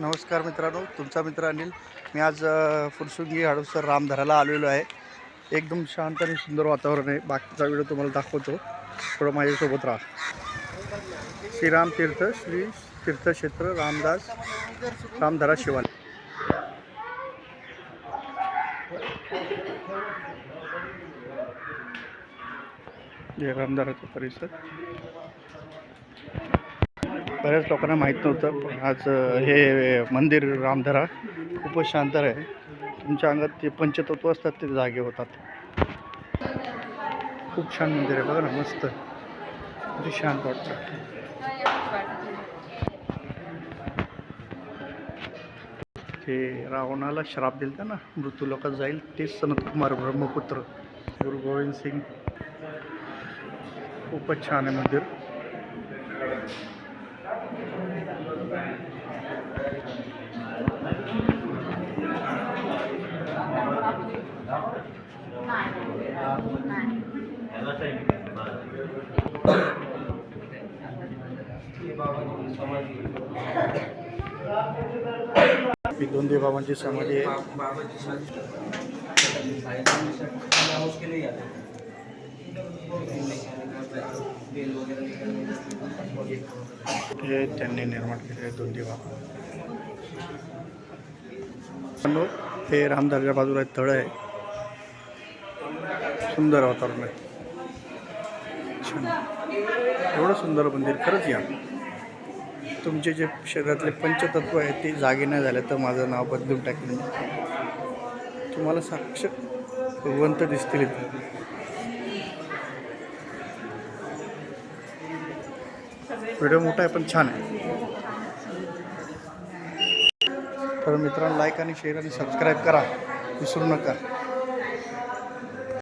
नमस्कार मित्रांनो, तुमचा मित्र अनिल. मी आज फुरसुंगी हडपसर रामधाराला आलेलो आहे. एकदम शांत आणि सुंदर वातावरण आहे. बाकीचा व्हिडिओ तुम्हाला दाखवतो, थोडं माझ्यासोबत राहा. श्रीराम तीर्थ श्री तीर्थक्षेत्र रामधारा शिवालय. हे रामधाराचा परिसर बऱ्याच लोकांना माहीत नव्हतं, पण आज हे मंदिर रामधारा खूपच शांत आहे. तुमच्या अंगात ते पंचतत्व असतात ते जागे होतात. खूप छान मंदिर आहे, बघा ना, मस्त, किती शांत वाटतं. ते रावणाला श्राप दिलता ना, मृत्यू लोकात जाईल, तेच सनतकुमार ब्रह्मपुत्र गुरु गोविंद सिंग. खूपच छान आहे मंदिर. दोंदी बाबांची समाधी आहे. हे त्यांनी निर्माण केले दोंदी बाबा. हे रामधाराच्या बाजूला तळ आहे. सुंदर वातावरण आहे, छान, एवढं सुंदर मंदिर. खरंच या. तुमचे जे शरीरातले पंचतत्व आहेत ते जागे नाही झाले तर माझं नाव बदलून टाकेन. तुम्हाला साक्षात भगवंत दिसतील इथे. व्हिडिओ मोठा आहे पण छान आहे. तर मित्रांनो, लाईक आणि शेअर आणि सबस्क्राईब करा, विसरू नका.